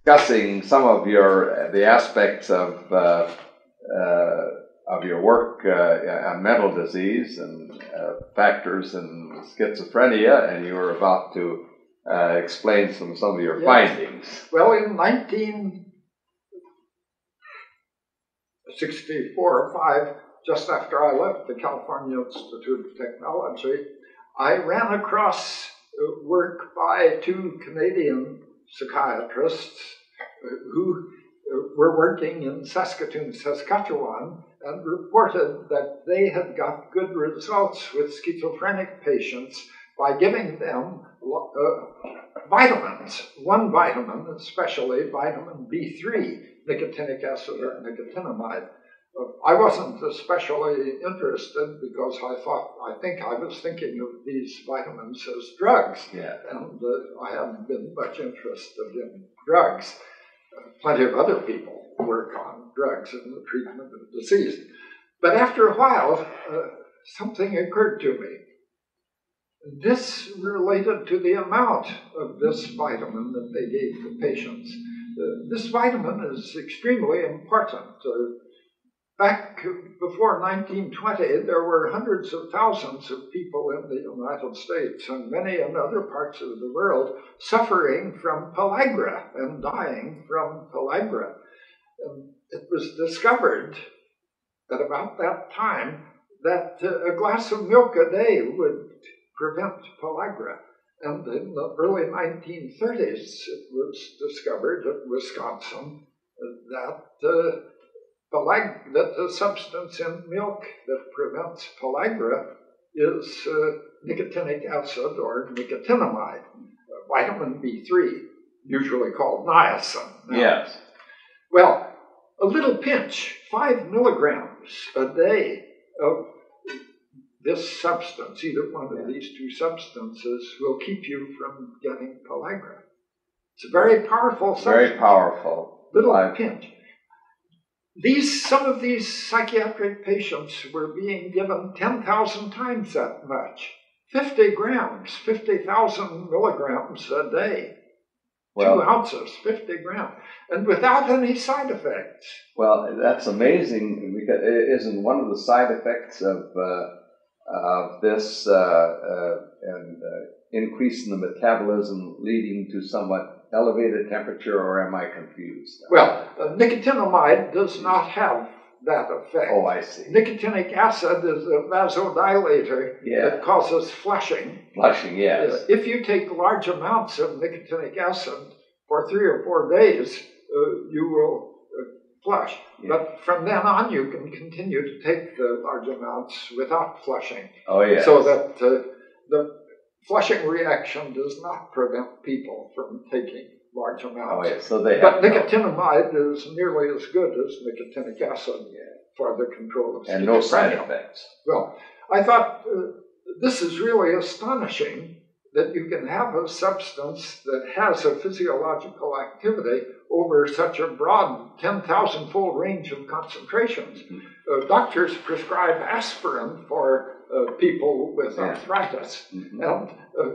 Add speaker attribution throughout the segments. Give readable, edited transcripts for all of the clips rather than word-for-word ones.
Speaker 1: discussing some of the aspects of your work on mental disease and factors in schizophrenia, and you were about to explain some of your findings.
Speaker 2: Well, in 1964 or 5, just after I left the California Institute of Technology, I ran across work by 2 Canadian psychiatrists who were working in Saskatoon, Saskatchewan, and reported that they had got good results with schizophrenic patients by giving them vitamins. One vitamin, especially vitamin B3, nicotinic acid or nicotinamide. I wasn't especially interested because I think I was thinking of these vitamins as drugs.
Speaker 1: Yeah.
Speaker 2: And I haven't been much interested in drugs. Plenty of other people work on drugs in the treatment of disease. But after a while, something occurred to me. This related to the amount of this vitamin that they gave the patients. This vitamin is extremely important. Back before 1920, there were hundreds of thousands of people in the United States and many in other parts of the world suffering from pellagra and dying from pellagra. It was discovered at about that time that a glass of milk a day would prevent pellagra. And in the early 1930s, it was discovered at Wisconsin that the substance in milk that prevents pellagra is nicotinic acid or nicotinamide, vitamin B3, usually called niacin.
Speaker 1: Yes.
Speaker 2: Well, a little pinch, 5 milligrams a day of this substance, either one of these 2 substances, will keep you from getting pellagra. It's a very powerful substance.
Speaker 1: Very powerful.
Speaker 2: Little pinch. Some of these psychiatric patients were being given 10,000 times that much. 50 grams, 50,000 milligrams a day. Well, 2 ounces, 50 grams, and without any side effects.
Speaker 1: Well, that's amazing, because isn't one of the side effects of this increase in the metabolism leading to somewhat elevated temperature, or am I confused?
Speaker 2: Well, nicotinamide does not have that effect.
Speaker 1: Oh, I see.
Speaker 2: Nicotinic acid is a vasodilator that causes flushing.
Speaker 1: Flushing, yes.
Speaker 2: If you take large amounts of nicotinic acid for 3 or 4 days, you will flush. Yeah. But from then on, you can continue to take the large amounts without flushing.
Speaker 1: Oh, yes.
Speaker 2: So that the flushing reaction does not prevent people from taking large amounts.
Speaker 1: Oh, yes. So
Speaker 2: but nicotinamide is nearly as good as nicotinic acid for the control of schizophrenia.
Speaker 1: And no side effects.
Speaker 2: Well, I thought this is really astonishing that you can have a substance that has a physiological activity over such a broad 10,000-fold range of concentrations. Mm-hmm. Doctors prescribe aspirin for people with arthritis. Mm-hmm. And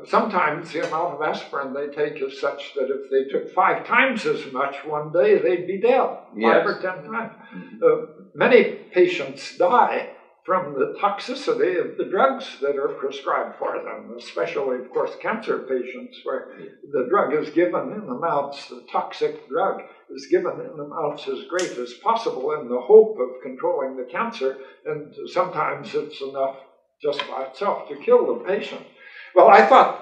Speaker 2: sometimes the amount of aspirin they take is such that if they took 5 times as much one day, they'd be dead, 5 or 10 times. Mm-hmm. Many patients die from the toxicity of the drugs that are prescribed for them, especially, of course, cancer patients, where the drug is given in amounts, the toxic drug is given in amounts as great as possible in the hope of controlling the cancer, and sometimes it's enough just by itself to kill the patient. Well, I thought,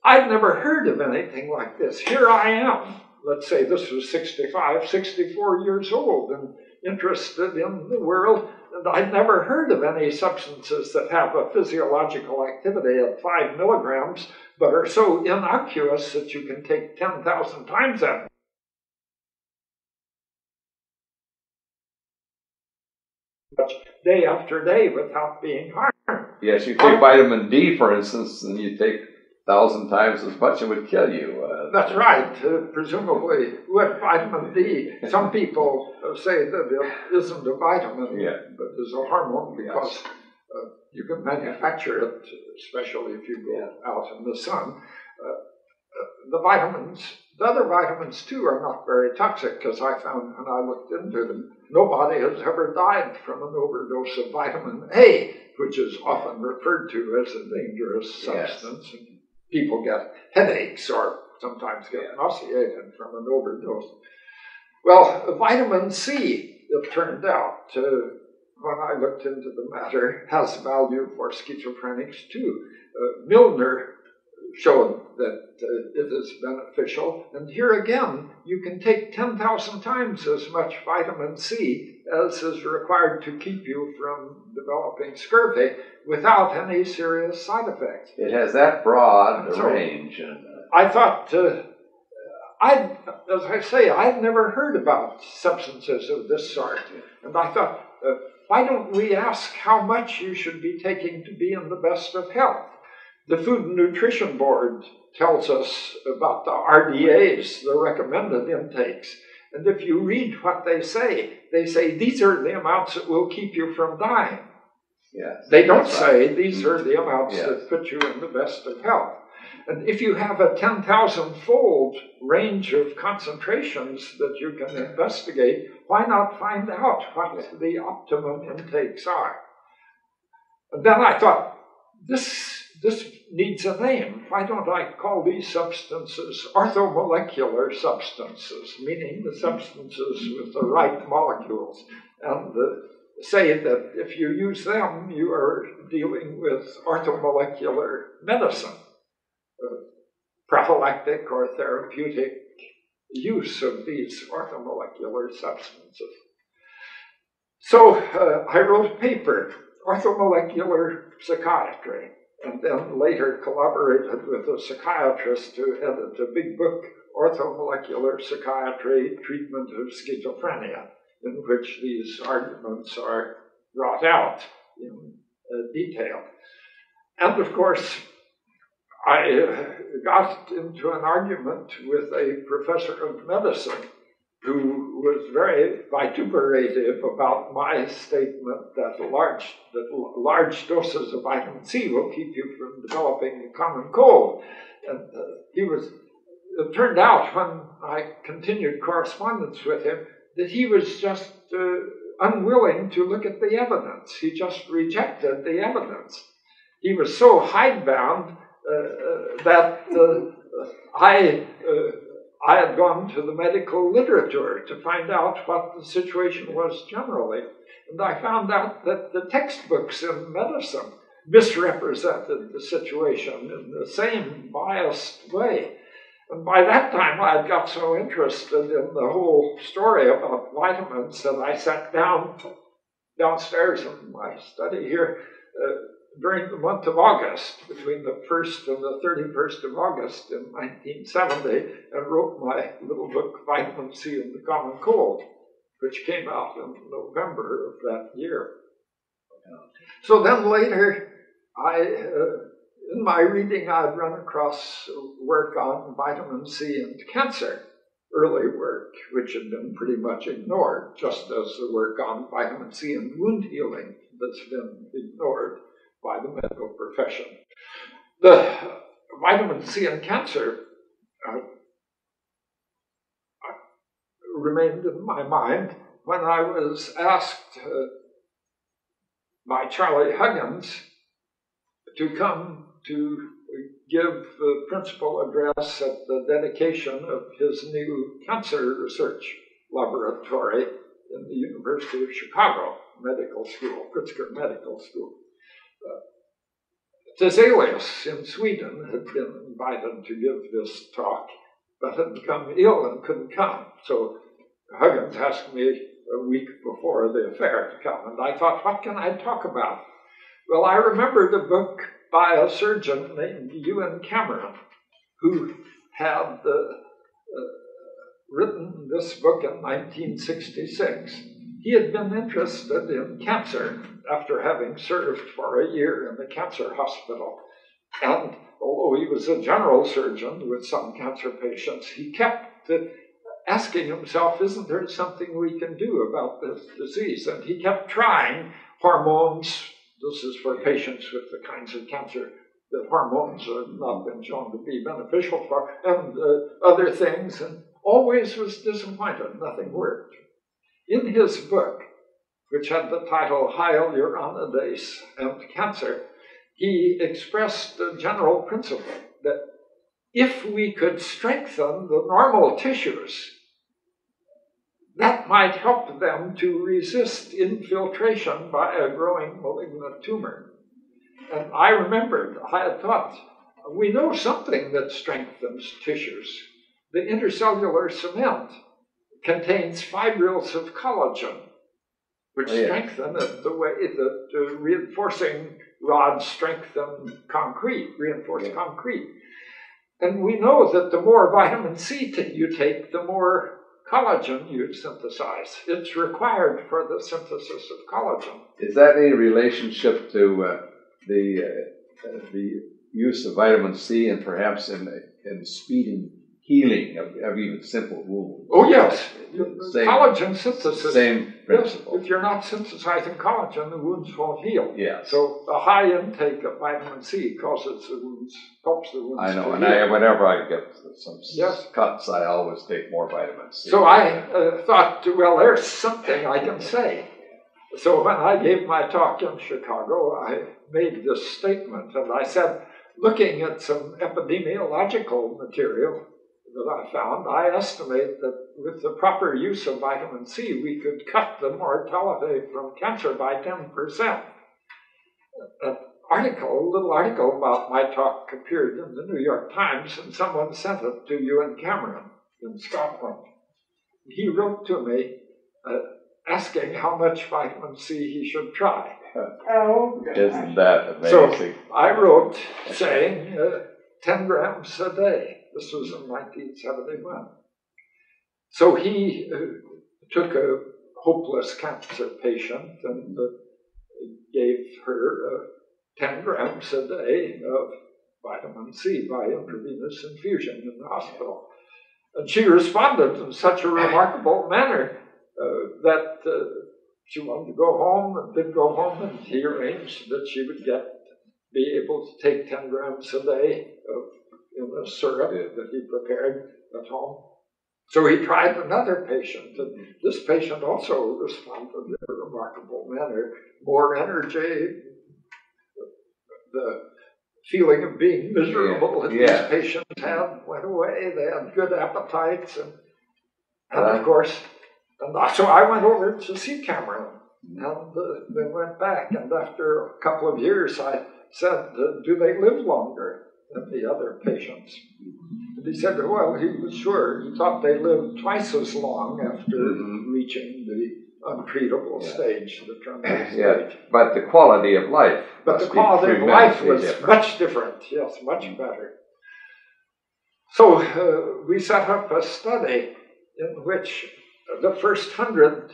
Speaker 2: I'd never heard of anything like this. Here I am, let's say this was 65, 64 years old, and interested in the world, and I'd never heard of any substances that have a physiological activity of 5 milligrams, but are so innocuous that you can take 10,000 times that much day after day without being harmed.
Speaker 1: Yes, you take vitamin D, for instance, and you take 1,000 times as much, it would kill you.
Speaker 2: That's right. Presumably, with vitamin D, some people say that it isn't a vitamin, but is a hormone because you can manufacture it, especially if you go out in the sun. The vitamins The other vitamins, too, are not very toxic, because I found when I looked into them, nobody has ever died from an overdose of vitamin A, which is often referred to as a dangerous substance. Yes. And people get headaches or sometimes get nauseated from an overdose. Well, vitamin C, it turned out, when I looked into the matter, has value for schizophrenics, too. Milner showed that it is beneficial. And here again, you can take 10,000 times as much vitamin C as is required to keep you from developing scurvy without any serious side effects.
Speaker 1: It has that broad range.
Speaker 2: I thought, as I say, I'd never heard about substances of this sort. And I thought, why don't we ask how much you should be taking to be in the best of health? The Food and Nutrition Board tells us about the RDAs, the recommended intakes. And if you read what they say these are the amounts that will keep you from dying.
Speaker 1: Yes,
Speaker 2: they don't say these are the amounts that put you in the best of health. And if you have a 10,000-fold range of concentrations that you can investigate, why not find out what the optimum intakes are? And then I thought, this needs a name. Why don't I call these substances orthomolecular substances, meaning the substances with the right molecules, and say that if you use them, you are dealing with orthomolecular medicine, prophylactic or therapeutic use of these orthomolecular substances. So I wrote a paper, Orthomolecular Psychiatry, and then later collaborated with a psychiatrist to edit a big book, Orthomolecular Psychiatry, Treatment of Schizophrenia, in which these arguments are brought out in detail. And of course, I got into an argument with a professor of medicine who was very vituperative about my statement that large doses of vitamin C will keep you from developing the common cold. And it turned out when I continued correspondence with him that he was just unwilling to look at the evidence. He just rejected the evidence. He was so hidebound that I had gone to the medical literature to find out what the situation was generally. And I found out that the textbooks in medicine misrepresented the situation in the same biased way. And by that time, I had got so interested in the whole story about vitamins that I sat downstairs in my study here during the month of August, between the 1st and the 31st of August in 1970, and wrote my little book, Vitamin C and the Common Cold, which came out in November of that year. So then later, in my reading, I'd run across work on vitamin C and cancer, early work, which had been pretty much ignored, just as the work on vitamin C and wound healing that's been ignored by the medical profession. The vitamin C and cancer remained in my mind when I was asked by Charlie Huggins to come to give the principal address at the dedication of his new cancer research laboratory in the University of Chicago Medical School, Pritzker Medical School. Theselius in Sweden had been invited to give this talk, but had become ill and couldn't come. So Huggins asked me a week before the affair to come, and I thought, what can I talk about? Well, I remembered a book by a surgeon named Ewan Cameron, who had written this book in 1966. He had been interested in cancer after having served for a year in the cancer hospital. And although he was a general surgeon with some cancer patients, he kept asking himself, isn't there something we can do about this disease? And he kept trying hormones. This is for patients with the kinds of cancer that hormones have not been shown to be beneficial for, and other things, and always was disappointed. Nothing worked. In his book, which had the title Hyaluronidase and Cancer, he expressed a general principle that if we could strengthen the normal tissues, that might help them to resist infiltration by a growing malignant tumor. And I remembered, I had thought, we know something that strengthens tissues. The intercellular cement contains fibrils of collagen, which strengthen it the way that reinforcing rods strengthen concrete, reinforce concrete. And we know that the more vitamin C you take, the more collagen you synthesize. It's required for the synthesis of collagen.
Speaker 1: Is that any relationship to the use of vitamin C and perhaps in speeding healing of even simple wounds?
Speaker 2: Oh, yes. Collagen synthesis.
Speaker 1: Same principle.
Speaker 2: Yes, if you're not synthesizing collagen, the wounds won't heal.
Speaker 1: Yes.
Speaker 2: So a high intake of vitamin C causes the wounds, helps the wounds.
Speaker 1: I know,
Speaker 2: to
Speaker 1: and
Speaker 2: heal.
Speaker 1: whenever I get some cuts, I always take more vitamin C.
Speaker 2: So I thought, well, there's something I can say. So when I gave my talk in Chicago, I made this statement, and I said, looking at some epidemiological material that I found, I estimate that with the proper use of vitamin C, we could cut the mortality from cancer by 10%. A little article about my talk appeared in the New York Times, and someone sent it to Ewan Cameron in Scotland. He wrote to me asking how much vitamin C he should try.
Speaker 1: Isn't that amazing?
Speaker 2: So I wrote saying 10 grams a day. This was in 1971. So he took a hopeless cancer patient and gave her 10 grams a day of vitamin C by intravenous infusion in the hospital. And she responded in such a remarkable manner that she wanted to go home and did go home, and he arranged that she would be able to take 10 grams a day in a syrup that he prepared at home. So he tried another patient, and this patient also responded in a remarkable manner. More energy, the feeling of being miserable that these patients had went away. They had good appetites, and of course, so I went over to see Cameron, and they went back, and after a couple of years I said, do they live longer than the other patients? And he said, well, he was sure. He thought they lived twice as long after reaching the untreatable stage, the terminal stage.
Speaker 1: But the quality of life.
Speaker 2: But the quality of life was much different, yes, much better. So we set up a study in which the first 100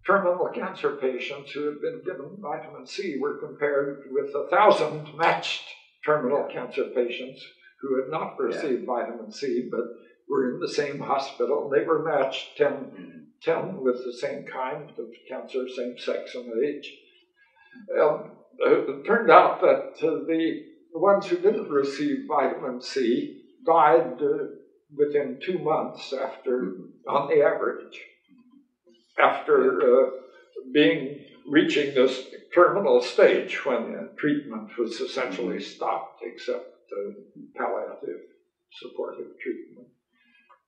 Speaker 2: terminal cancer patients who had been given vitamin C were compared with 1,000 matched terminal cancer patients who had not received vitamin C but were in the same hospital. They were matched 10 with the same kind of cancer, same sex and age. It turned out that the ones who didn't receive vitamin C died within 2 months after, on the average, after reaching this terminal stage when treatment was essentially stopped, except palliative supportive treatment.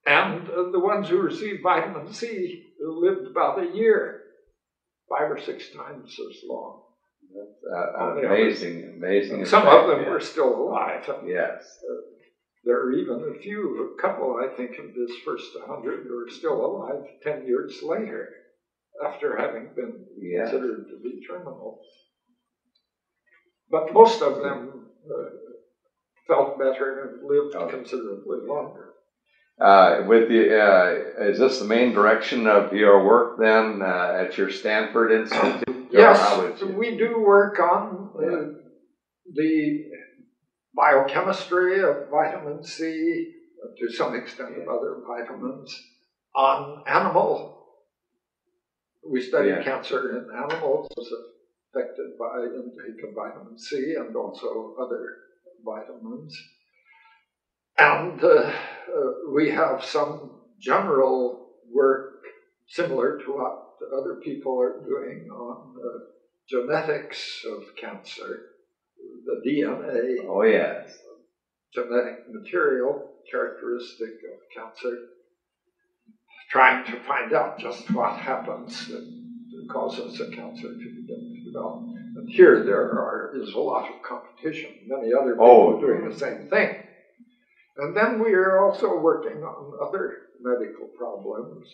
Speaker 2: And the ones who received vitamin C lived about a year, 5 or 6 times as long.
Speaker 1: Amazing.
Speaker 2: And some of them were still alive.
Speaker 1: Yes.
Speaker 2: There are even a couple, I think, of this first 100 who are still alive 10 years later, after having been considered to be terminal. But most of them felt better and lived considerably longer.
Speaker 1: Is this the main direction of your work then at your Stanford Institute?
Speaker 2: Yes, we do work on the biochemistry of vitamin C, to some extent of other vitamins, on animal. We study cancer in animals as affected by intake of vitamin C and also other vitamins. And we have some general work similar to what other people are doing on genetics of cancer, the DNA.
Speaker 1: Oh, yes.
Speaker 2: Genetic material characteristic of cancer, trying to find out just what happens that causes a cancer to develop. And here is a lot of competition, many other people doing the same thing. And then we are also working on other medical problems.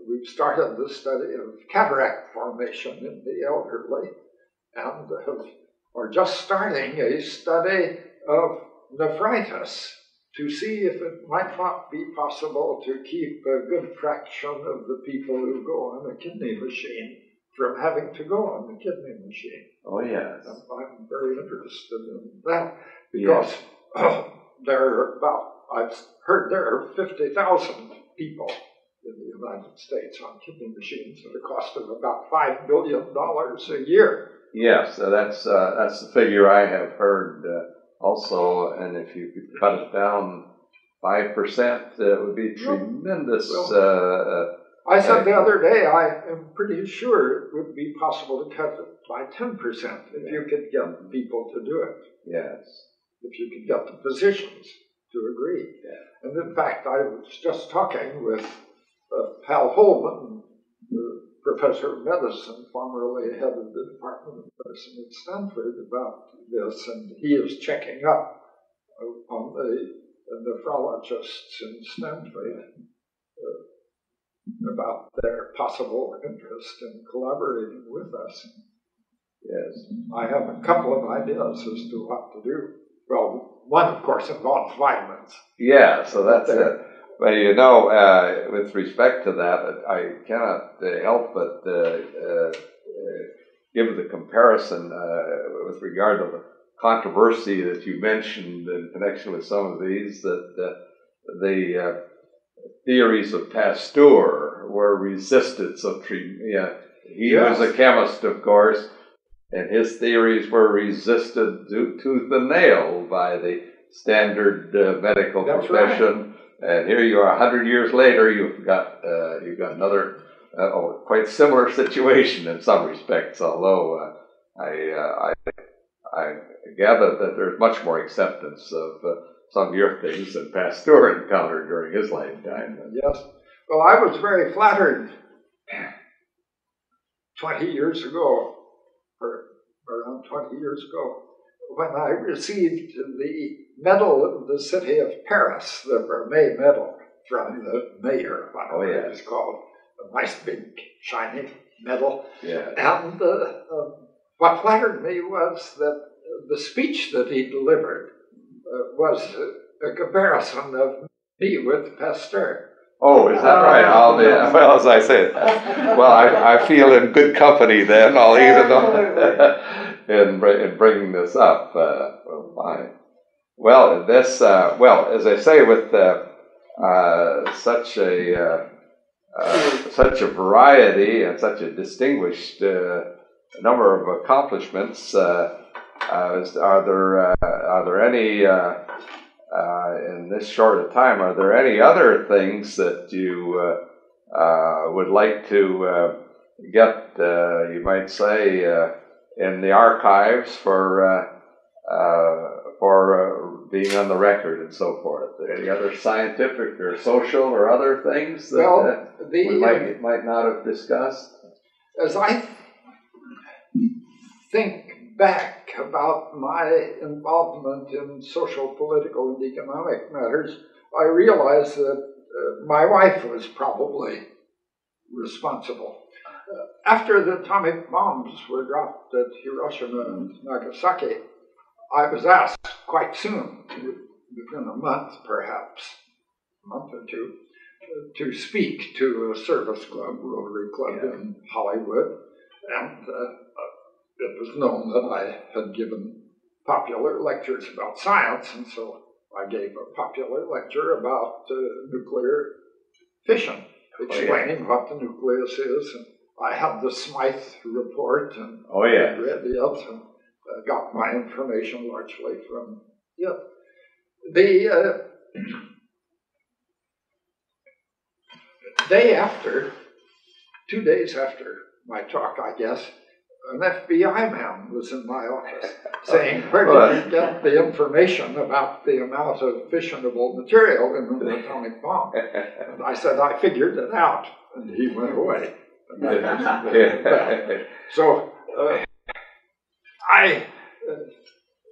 Speaker 2: We've started the study of cataract formation in the elderly, and are just starting a study of nephritis to see if it might not be possible to keep a good fraction of the people who go on a kidney machine from having to go on the kidney machine.
Speaker 1: Oh, yes.
Speaker 2: And I'm very interested in that because I've heard there are 50,000 people in the United States on kidney machines at a cost of about $5 billion a year.
Speaker 1: Yes, that's the figure I have heard also, and if you could cut it down 5%, it would be tremendous.
Speaker 2: I said the other day, I am pretty sure it would be possible to cut it by 10% if you could get people to do it.
Speaker 1: Yes.
Speaker 2: If you could get the physicians to agree. Yeah. And in fact, I was just talking with Hal Holman, the professor of medicine, formerly head of the Department of Medicine at Stanford, about this, and he is checking up on the nephrologists in Stanford about their possible interest in collaborating with us.
Speaker 1: Yes.
Speaker 2: I have a couple of ideas as to what to do. Well, one, of course, involves vitamins.
Speaker 1: Yeah, so that's it. But with respect to that, I cannot help but give the comparison with regard to the controversy that you mentioned in connection with some of these, that the theories of Pasteur were resisted. So he was a chemist, of course, and his theories were resisted tooth and nail by the standard medical profession.
Speaker 2: Right.
Speaker 1: And here you are, 100 years later, you've got another quite similar situation in some respects. Although I gather that there's much more acceptance of some of your things than Pasteur encountered during his lifetime.
Speaker 2: Yes. Well, I was very flattered 20 years ago, or around 20 years ago, when I received the medal of the city of Paris, the Vermeil medal from the mayor, whatever it is called, a nice big shiny medal.
Speaker 1: Yeah.
Speaker 2: And what flattered me was that the speech that he delivered was a comparison of me with Pasteur.
Speaker 1: Oh, is that right? Well, as I said, I feel in good company then. I'll even in bringing this up. Fine. Well, this as I say, with such a variety and such a distinguished number of accomplishments, are there any? In this short a time, are there any other things that you would like to get, you might say, in the archives for being on the record and so forth? Any other scientific or social or other things that we might not have discussed?
Speaker 2: As I think back about my involvement in social, political, and economic matters, I realized that my wife was probably responsible. After the atomic bombs were dropped at Hiroshima and Nagasaki, I was asked quite soon, within a month perhaps, a month or two, to speak to a service club, Rotary Club in Hollywood, and it was known that I had given popular lectures about science, and so I gave a popular lecture about nuclear fission, explaining what the nucleus is. And I had the Smythe report and read it and got my information largely from Yeah. The day after, 2 days after my talk, I guess, an FBI man was in my office saying, where did you get the information about the amount of fissionable material in an atomic bomb? And I said, I figured it out. And he went away. So I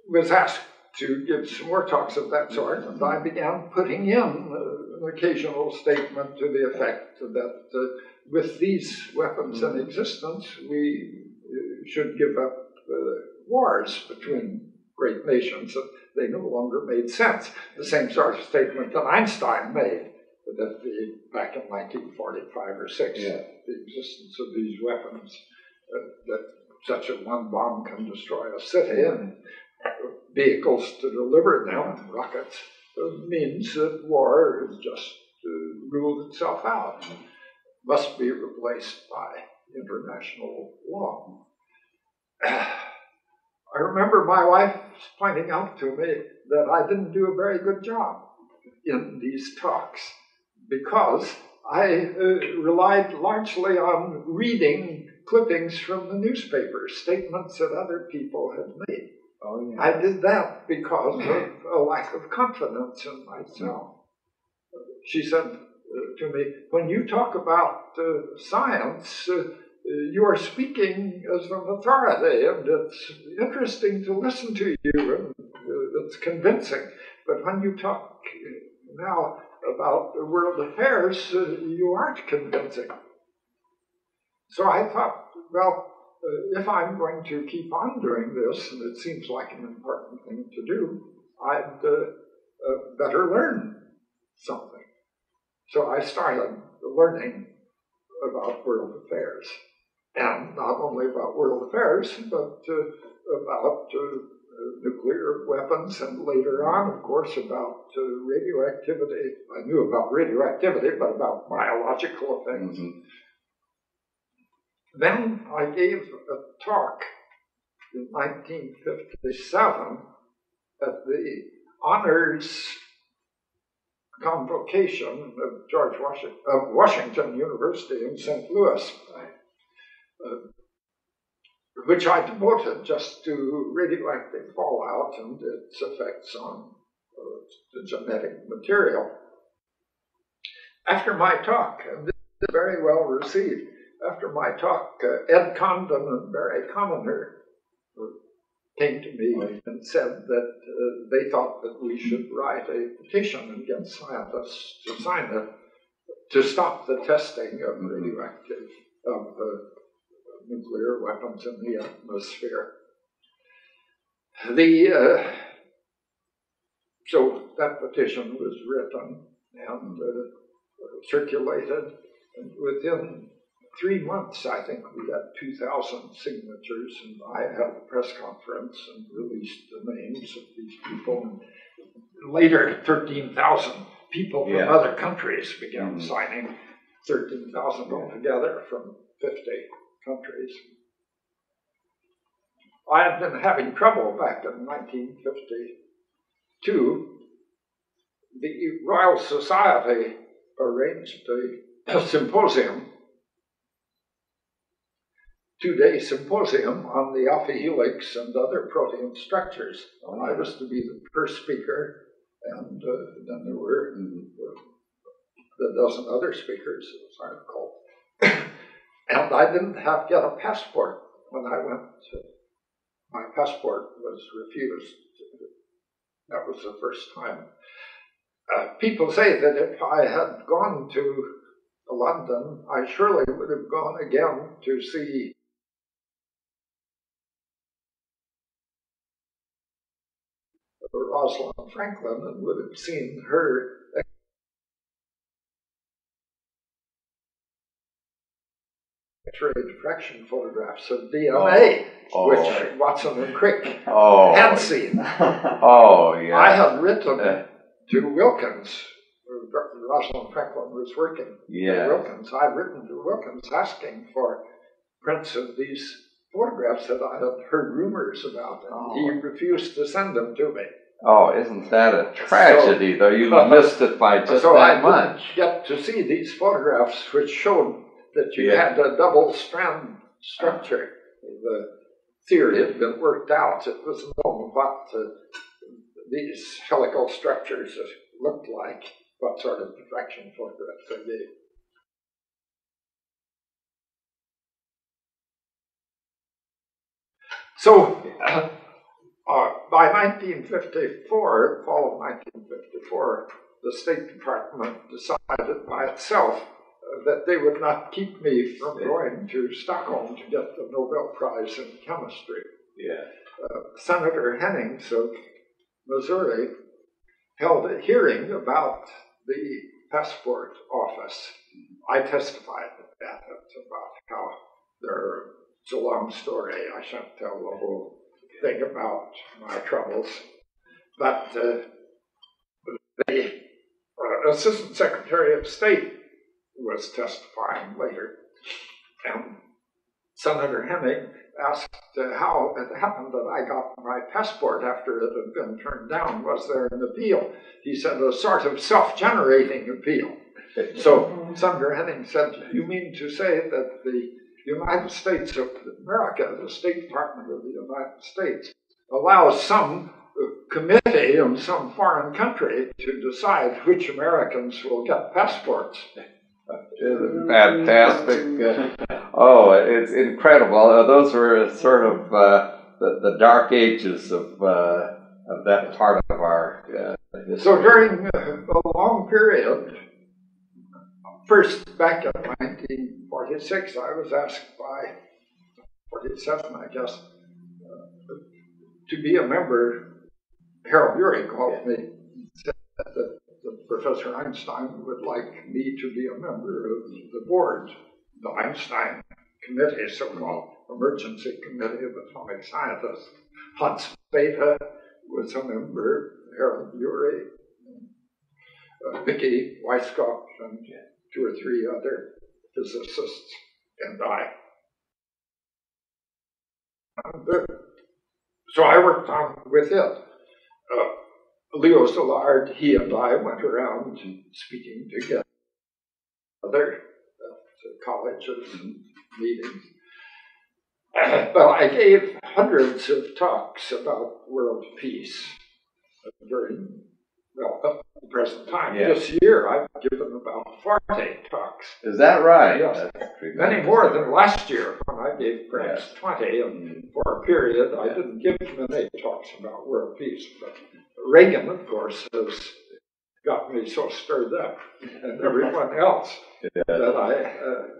Speaker 2: was asked to give some more talks of that sort, and I began putting in an occasional statement to the effect that with these weapons in existence, we should give up wars between great nations, that they no longer made sense. The same sort of statement that Einstein made, that back in 1945 or 6, the existence of these weapons, that such a one bomb can destroy a city, and vehicles to deliver them, rockets, means that war has just ruled itself out, must be replaced by international law. I remember my wife pointing out to me that I didn't do a very good job in these talks because I relied largely on reading clippings from the newspapers, statements that other people had made.
Speaker 3: Oh, yeah.
Speaker 2: I did that because of a lack of confidence in myself. She said to me, when you talk about science, you are speaking as an authority, and it's interesting to listen to you, and it's convincing. But when you talk now about world affairs, you aren't convincing. So I thought, well, if I'm going to keep on doing this, and it seems like an important thing to do, I'd better learn something. So I started learning about world affairs. And not only about world affairs, but about nuclear weapons, and later on, of course, about radioactivity. I knew about radioactivity, but about biological things. Mm-hmm. Then I gave a talk in 1957 at the honors convocation of Washington University in St. Louis, which I devoted just to radioactive fallout and its effects on the genetic material. After my talk, and this is very well received, after my talk, Ed Condon and Barry Commoner came to me and said that they thought that we should write a petition and get scientists to sign it to stop the testing of radioactive, nuclear weapons in the atmosphere. So that petition was written and circulated, and within 3 months, I think, we got 2,000 signatures, and I had a press conference and released the names of these people. And later, 13,000 people from other countries began signing, 13,000 altogether from 50 countries. I had been having trouble back in 1952. The Royal Society arranged a symposium, 2-day symposium on the alpha helix and other protein structures. I was to be the first speaker, and then there were a dozen other speakers, as I recall. And I didn't get a passport when I went. My passport was refused. That was the first time. People say that if I had gone to London, I surely would have gone again to see Rosalind Franklin and would have seen her X-ray diffraction photographs of DNA, which Watson and Crick had seen. I had written to Wilkins. Rosalind Franklin was working at Wilkins. I had written to Wilkins asking for prints of these photographs that I had heard rumors about, and he refused to send them to me.
Speaker 1: Oh, isn't that a tragedy, though? You missed it by just
Speaker 2: so
Speaker 1: that
Speaker 2: I
Speaker 1: much.
Speaker 2: Get to see these photographs which showed that you had a double strand structure. The theory had been worked out. It was known what these helical structures looked like, what sort of diffraction photographs they gave. So, by 1954, fall of 1954, the State Department decided by itself that they would not keep me from going to Stockholm to get the Nobel Prize in Chemistry. Senator Hennings of Missouri held a hearing about the passport office. I testified at that. It's about how it's a long story. I shan't tell the whole thing about my troubles. But the Assistant Secretary of State was testifying later, and Senator Hennings asked how it happened that I got my passport after it had been turned down. Was there an appeal? He said, a sort of self-generating appeal. So Senator Hennings said, you mean to say that the United States of America, the State Department of the United States, allows some committee in some foreign country to decide which Americans will get passports?
Speaker 1: Fantastic. It's incredible. Those were sort of the dark ages of that part of our history.
Speaker 2: So during a long period, first back in 1946, I was asked by 47, I guess, to be a member. Harold Urey called me and said that Professor Einstein would like me to be a member of the board, the Einstein Committee, so-called Emergency Committee of Atomic Scientists. Hans Bethe was a member, Harold Urey, Vicky Weisskopf, and 2 or 3 other physicists, and I. So I worked on with it. Leo Szilard, he and I went around speaking together at colleges and meetings. Well, I gave hundreds of talks about world peace during, up to the present time. This year, I've given about 40 talks.
Speaker 1: Is that right?
Speaker 2: Yes. Many more than last year when I gave perhaps 20, and for a period I didn't give many talks about world peace. But Reagan, of course, has got me so stirred up, and everyone else, that I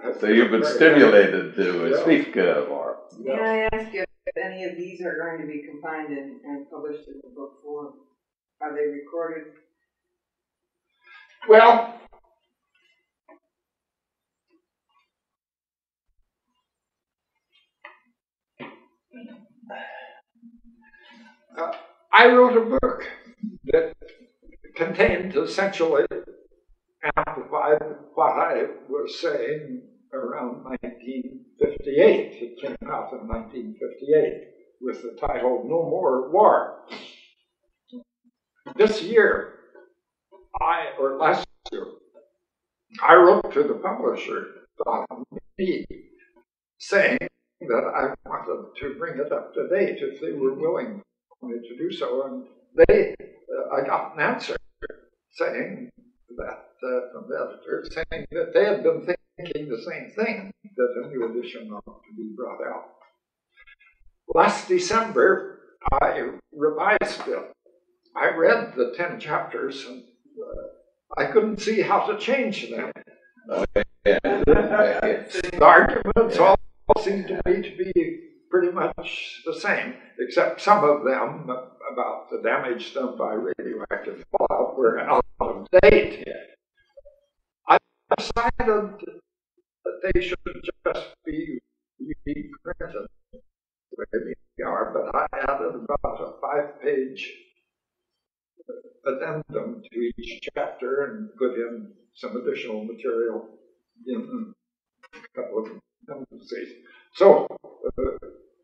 Speaker 2: have.
Speaker 1: So you've been stimulated to speak more.
Speaker 3: May I ask you if any of these are going to be combined and published in the book form? Are they recorded?
Speaker 2: Well, I wrote a book that contained essentially amplified what I was saying around 1958. It came out in 1958 with the title No More War. This year, or last year, I wrote to the publisher, saying that I wanted to bring it up to date if they were willing for me to do so. And I got an answer saying that, from the editor, saying that they had been thinking the same thing, that a new edition ought to be brought out. Last December, I revised it. I read the 10 chapters, and I couldn't see how to change them. The arguments all seem to me to be pretty much the same, except some of them about the damage done by radioactive fallout were out of date. I decided that they should just be reprinted the way they are, but I added about a 5-page addendum to each chapter and put in some additional material in a couple of appendices. So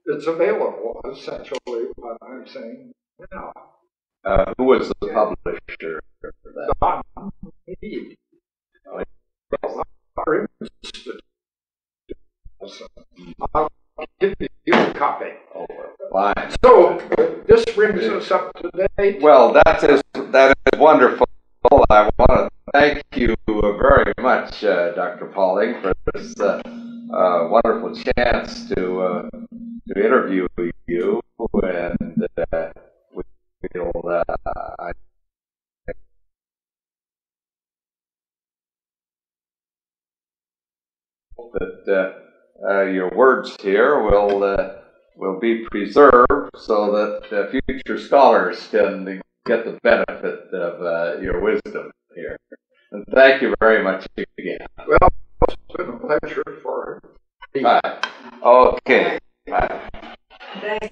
Speaker 2: it's available, essentially, what I'm saying now.
Speaker 1: Who was the publisher for that?
Speaker 2: Not me. Our institute. I'll give you a copy.
Speaker 1: Oh, fine.
Speaker 2: So this brings us up to date.
Speaker 1: Well, that is wonderful. I want to thank you very much, Dr. Pauling, for this wonderful chance to interview you, and we'll I hope that your words here will be preserved so that future scholars can get the benefit of your wisdom here. And thank you very much again.
Speaker 2: Well, it's been a pleasure for me.
Speaker 1: Bye. Okay. Bye.
Speaker 3: Thanks.